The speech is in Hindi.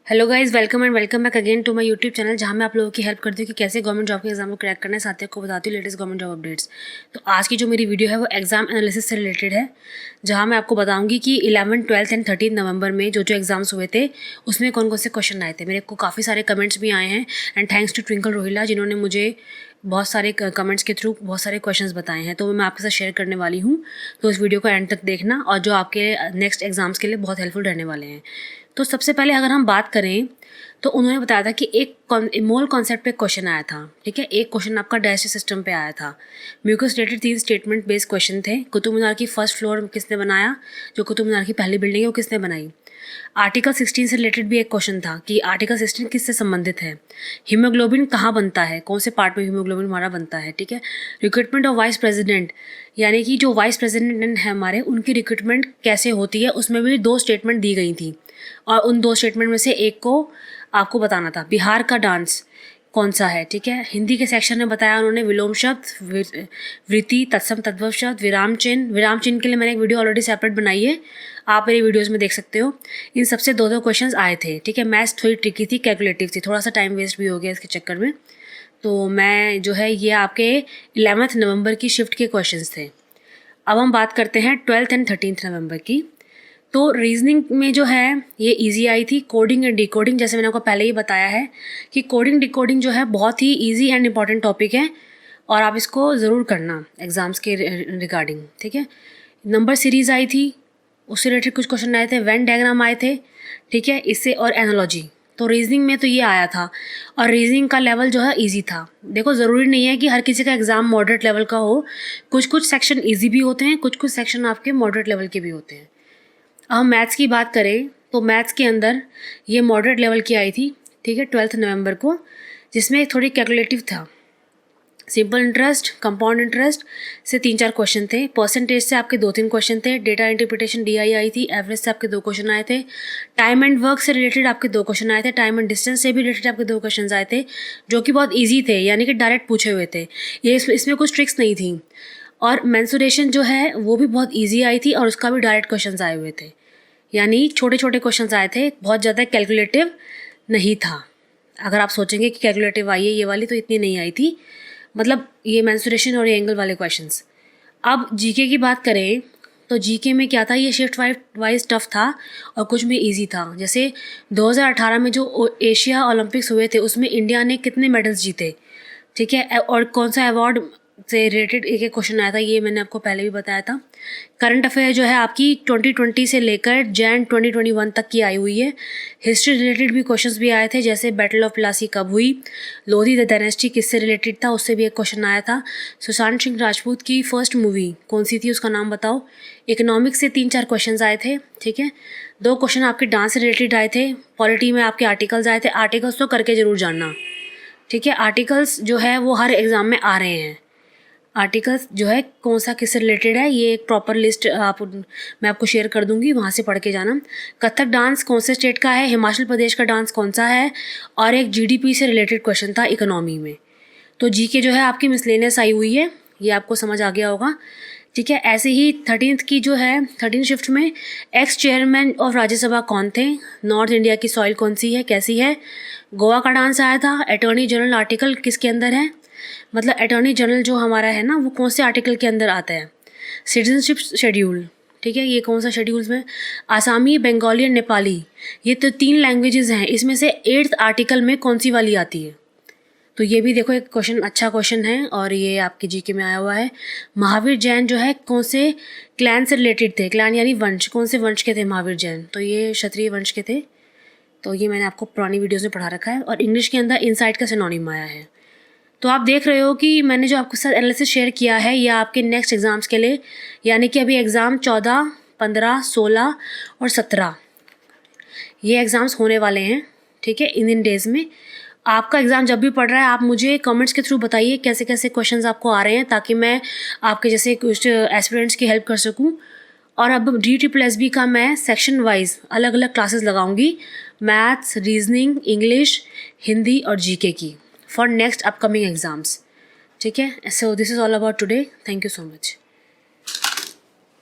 Hello guys, welcome and welcome back again to my YouTube channel, जहां मैं आप लोगों की हेल्प करती हूँ कि कैसे गवर्नमेंट जॉब के एग्जाम को क्रैक करना है। साथ ही आपको बताती हूँ लेटेस्ट गवर्नमेंट जॉब अपडेट्स। तो आज की जो मेरी वीडियो है वो एग्जाम एनालिसिस से रिलेटेड है, जहां मैं आपको बताऊंगी कि 11, 12 एंड 13 नवंबर में जो जो एग्जाम्स हुए थे उसमें कौन कौन से क्वेश्चन आए थे। मेरे को काफ़ी सारे कमेंट्स भी आए हैं and thanks to Twinkle Rohila, जिन्होंने मुझे बहुत सारे कमेंट्स के थ्रू बहुत सारे क्वेश्चंस बताए हैं, तो मैं आपके साथ शेयर करने वाली हूँ। तो इस वीडियो को एंड तक देखना और जो आपके नेक्स्ट एग्जाम्स के लिए बहुत हेल्पफुल रहने वाले हैं। तो सबसे पहले अगर हम बात करें तो उन्होंने बताया था कि एक मोल कॉन्सेप्ट पे क्वेश्चन आया था। ठीक है, एक क्वेश्चन आपका डायजेस्टिव सिस्टम पे आया था। Mucus related 3 statement based question थे। कुतुब मीनार की फर्स्ट फ्लोर किसने बनाया, जो कुतुब मीनार की पहली बिल्डिंग है वो किसने बनाई। आर्टिकल 16 से रिलेटेड भी एक क्वेश्चन था कि आर्टिकल 16 किससे संबंधित है। हीमोग्लोबिन कहाँ बनता है, कौन से पार्ट में हीमोग्लोबिन हमारा बनता है। ठीक है, रिक्रूटमेंट ऑफ वाइस प्रेसिडेंट, यानी कि जो वाइस प्रेसिडेंट है हमारे, उनकी रिक्रूटमेंट कैसे होती है, उसमें भी 2 स्टेटमेंट दी गई थी और उन 2 स्टेटमेंट में से एक को आपको बताना था। बिहार का डांस कौन सा है। ठीक है, हिंदी के सेक्शन में बताया उन्होंने विलोम शब्द, वृत्ति, तत्सम तद्भव शब्द, विराम चिन्ह। विराम चिन्ह के लिए मैंने एक वीडियो ऑलरेडी सेपरेट बनाई है, आप मेरी वीडियोस में देख सकते हो। इन सबसे 2-2 क्वेश्चंस आए थे। ठीक है, मैथ्स थोड़ी ट्रिकी थी, कैलकुलेटिव थी, थोड़ा सा टाइम वेस्ट भी हो गया इसके चक्कर में। तो मैं जो है ये आपके 11 नवंबर की शिफ्ट के क्वेश्चंस थे। अब हम बात करते हैं 12 एंड 13 नवंबर की। तो रीजनिंग में जो है ये इजी आई थी। कोडिंग एंड डिकोडिंग, जैसे मैंने आपको पहले ही बताया है कि कोडिंग डिकोडिंग जो है बहुत ही इजी एंड इम्पॉर्टेंट टॉपिक है और आप इसको ज़रूर करना एग्ज़ाम्स के रिगार्डिंग। ठीक है, नंबर सीरीज़ आई थी, उससे रिलेटेड कुछ क्वेश्चन आए थे। वेन डायग्राम आए थे। ठीक है, इससे और एनालॉजी। तो रीजनिंग में तो ये आया था और रीजनिंग का लेवल जो है इजी था। देखो, ज़रूरी नहीं है कि हर किसी का एग्ज़ाम मॉडरेट लेवल का हो, कुछ कुछ सेक्शन इजी भी होते हैं, कुछ कुछ सेक्शन आपके मॉडरेट लेवल के भी होते हैं। अब हम मैथ्स की बात करें तो मैथ्स के अंदर ये मॉडरेट लेवल की आई थी। ठीक है, 12 नवंबर को, जिसमें थोड़ी कैलकुलेटिव था। सिंपल इंटरेस्ट, कंपाउंड इंटरेस्ट से 3-4 क्वेश्चन थे। परसेंटेज से आपके 2-3 क्वेश्चन थे। डेटा इंटरप्रिटेशन DI आई थी। एवरेज से आपके 2 क्वेश्चन आए थे। टाइम एंड वर्क से रिलेटेड आपके 2 क्वेश्चन आए थे। टाइम एंड डिस्टेंस से भी रिलेटेड आपके 2 क्वेश्चन आए थे, जो कि बहुत ईजी थे, यानी कि डायरेक्ट पूछे हुए थे। ये इसमें कुछ ट्रिक्स नहीं थी। और मेंसुरेशन जो है वो भी बहुत ईजी आई थी और उसका भी डायरेक्ट क्वेश्चन आए हुए थे, यानी छोटे छोटे क्वेश्चंस आए थे, बहुत ज़्यादा कैलकुलेटिव नहीं था। अगर आप सोचेंगे कि कैलकुलेटिव आई है ये वाली, तो इतनी नहीं आई थी, मतलब ये मेंसुरेशन और ये एंगल वाले क्वेश्चंस। अब जीके की बात करें तो जीके में क्या था, ये शिफ्ट वाइज टफ था और कुछ में इजी था। जैसे 2018 में जो एशिया ओलंपिक्स हुए थे उसमें इंडिया ने कितने मेडल्स जीते। ठीक है, और कौन सा अवार्ड से रिलेटेड एक एक क्वेश्चन आया था, ये मैंने आपको पहले भी बताया था। करंट अफेयर जो है आपकी 2020 से लेकर जैन 2021 तक की आई हुई है। हिस्ट्री रिलेटेड भी क्वेश्चंस भी आए थे, जैसे बैटल ऑफ प्लासी कब हुई, लोधी द डायनेस्टी किससे रिलेटेड था, उससे भी एक क्वेश्चन आया था। सुशांत सिंह राजपूत की फर्स्ट मूवी कौन सी थी, उसका नाम बताओ। इकोनॉमिक्स से 3-4 क्वेश्चन आए थे। ठीक है, 2 क्वेश्चन आपके डांस से रिलेटेड आए थे। पॉलिटी में आपके आर्टिकल्स आए थे। आर्टिकल्स तो करके जरूर जानना। ठीक है, आर्टिकल्स जो है वो हर एग्जाम में आ रहे हैं। आर्टिकल्स जो है कौन सा किससे रिलेटेड है, ये एक प्रॉपर लिस्ट मैं आपको शेयर कर दूंगी, वहाँ से पढ़ के जाना। कथक डांस कौन से स्टेट का है, हिमाचल प्रदेश का डांस कौन सा है, और एक GDP से रिलेटेड क्वेश्चन था इकोनॉमी में। तो जीके जो है आपकी मिसलेनियस आई हुई है, ये आपको समझ आ गया होगा। ठीक है, ऐसे ही 13th की जो है 13 शिफ्ट में एक्स चेयरमैन ऑफ राज्यसभा कौन थे, नॉर्थ इंडिया की सॉइल कौन सी है, कैसी है, गोवा का डांस आया था। अटॉर्नी जनरल आर्टिकल किसके अंदर है, मतलब अटॉर्नी जनरल जो हमारा है ना वो कौन से आर्टिकल के अंदर आता है। सिटीजनशिप शेड्यूल, ठीक है, ये कौन सा शेड्यूल्स में, आसामी, बंगाली और नेपाली, ये तो 3 लैंग्वेजेस हैं, इसमें से 8th आर्टिकल में कौन सी वाली आती है। तो ये भी देखो एक क्वेश्चन, अच्छा क्वेश्चन है और ये आपके जीके में आया हुआ है। महावीर जैन जो है कौन से क्लैन से रिलेटेड थे, क्लैन यानी वंश, कौन से वंश के थे महावीर जैन, तो ये क्षत्रिय वंश के थे। तो ये मैंने आपको पुरानी वीडियोज़ में पढ़ा रखा है। और इंग्लिश के अंदर इनसाइट का सिनोनिम आया है। तो आप देख रहे हो कि मैंने जो आपके साथ एनालिसिस शेयर किया है ये आपके नेक्स्ट एग्ज़ाम्स के लिए, यानी कि अभी एग्ज़ाम 14, 15, 16 और 17 ये एग्ज़ाम्स होने वाले हैं। ठीक है, इन डेज़ में आपका एग्ज़ाम जब भी पढ़ रहा है आप मुझे कमेंट्स के थ्रू बताइए कैसे कैसे क्वेश्चंस आपको आ रहे हैं, ताकि मैं आपके जैसे कुछ एस्पिरेंट्स की हेल्प कर सकूं। और अब DSSB का मैं सेक्शन वाइज अलग अलग क्लासेस लगाऊंगी, मैथ्स, रीजनिंग, इंग्लिश, हिंदी और जीके की, फॉर नेक्स्ट अपकमिंग एग्जाम्स। ठीक है, so this is all about today. Thank you so much.